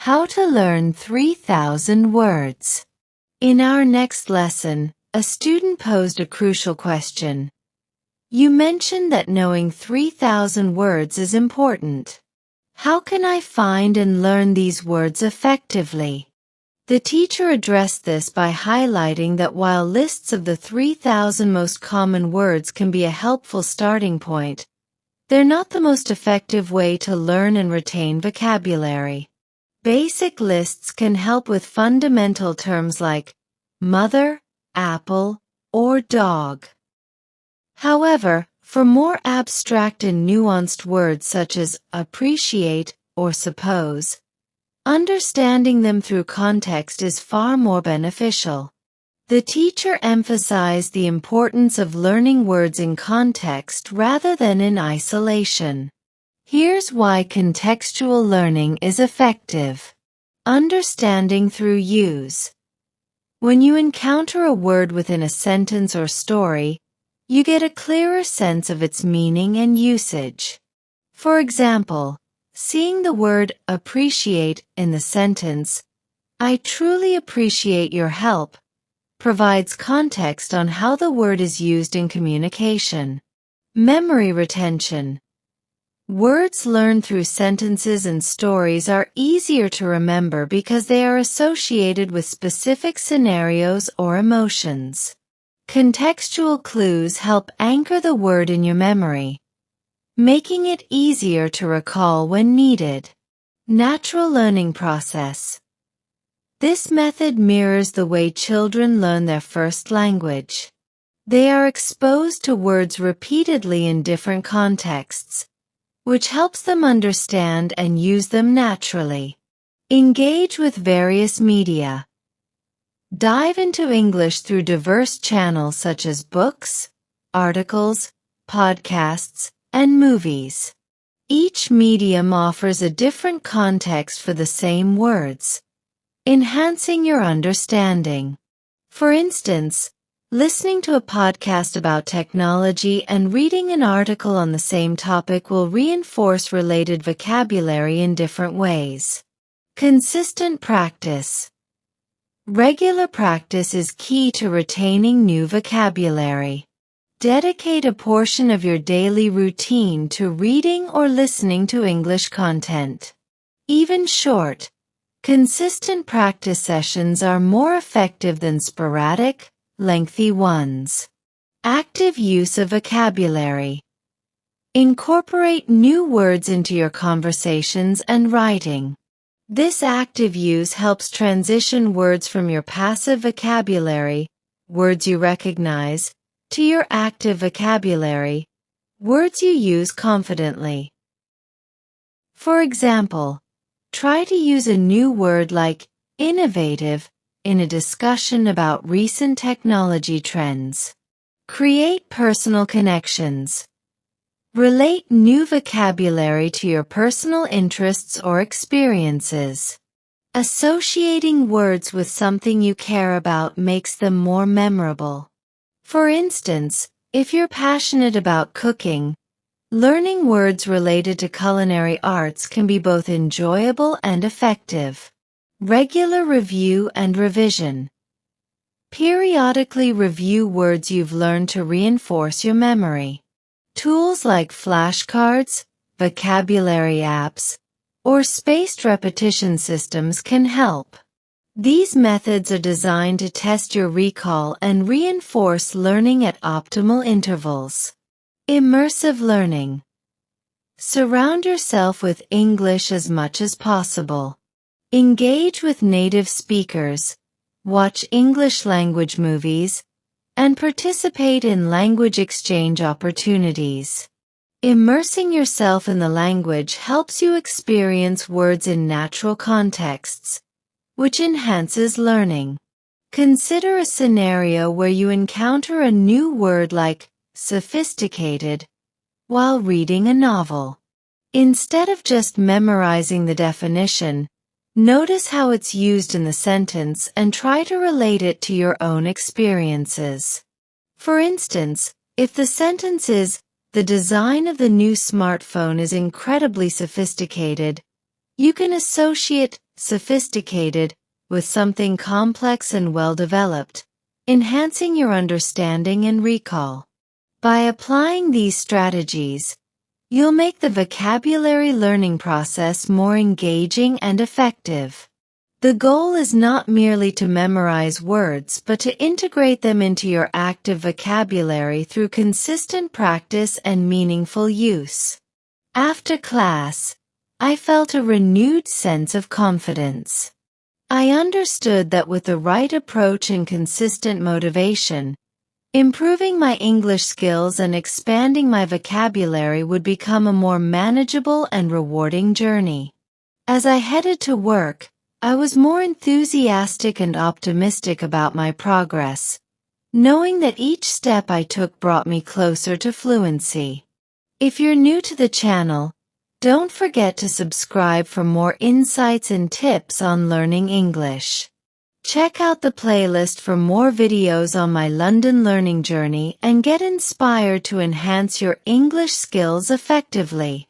How to learn 3,000 words. In our next lesson, a student posed a crucial question. You mentioned that knowing 3,000 words is important. How can I find and learn these words effectively? The teacher addressed this by highlighting that while lists of the 3,000 most common words can be a helpful starting point, they're not the most effective way to learn and retain vocabulary. Basic lists can help with fundamental terms like mother, apple, or dog. However, for more abstract and nuanced words such as appreciate or suppose, understanding them through context is far more beneficial. The teacher emphasized the importance of learning words in context rather than in isolation. Here's why contextual learning is effective. Understanding through use. When you encounter a word within a sentence or story, you get a clearer sense of its meaning and usage. For example, seeing the word appreciate in the sentence, "I truly appreciate your help," provides context on how the word is used in communication. Memory retention. Words learned through sentences and stories are easier to remember because they are associated with specific scenarios or emotions. Contextual clues help anchor the word in your memory, making it easier to recall when needed. Natural learning process. This method mirrors the way children learn their first language. They are exposed to words repeatedly in different contexts, which helps them understand and use them naturally. Engage with various media. Dive into English through diverse channels such as books, articles, podcasts, and movies. Each medium offers a different context for the same words, enhancing your understanding. For instance, listening to a podcast about technology and reading an article on the same topic will reinforce related vocabulary in different ways. Consistent practice. Regular practice is key to retaining new vocabulary. Dedicate a portion of your daily routine to reading or listening to English content. Even short, consistent practice sessions are more effective than sporadic, lengthy ones. Active use of vocabulary. Incorporate new words into your conversations and writing. This active use helps transition words from your passive vocabulary, words you recognize, to your active vocabulary, words you use confidently. For example, try to use a new word like innovative in a discussion about recent technology trends. Create personal connections. Relate new vocabulary to your personal interests or experiences. Associating words with something you care about makes them more memorable. For instance, if you're passionate about cooking, learning words related to culinary arts can be both enjoyable and effective. Regular review and revision. Periodically review words you've learned to reinforce your memory. Tools like flashcards, vocabulary apps, or spaced repetition systems can help. These methods are designed to test your recall and reinforce learning at optimal intervals. Immersive learning. Surround yourself with English as much as possible. Engage with native speakers, watch English language movies, and participate in language exchange opportunities. Immersing yourself in the language helps you experience words in natural contexts, which enhances learning. Consider a scenario where you encounter a new word like sophisticated while reading a novel. Instead of just memorizing the definition, notice how it's used in the sentence and try to relate it to your own experiences. For instance, if the sentence is, "The design of the new smartphone is incredibly sophisticated," you can associate sophisticated, with something complex and well-developed, enhancing your understanding and recall. By applying these strategies, you'll make the vocabulary learning process more engaging and effective. The goal is not merely to memorize words but to integrate them into your active vocabulary through consistent practice and meaningful use. After class, I felt a renewed sense of confidence. I understood that with the right approach and consistent motivation, improving my English skills and expanding my vocabulary would become a more manageable and rewarding journey. As I headed to work, I was more enthusiastic and optimistic about my progress, knowing that each step I took brought me closer to fluency. If you're new to the channel, don't forget to subscribe for more insights and tips on learning English. Check out the playlist for more videos on my London learning journey and get inspired to enhance your English skills effectively.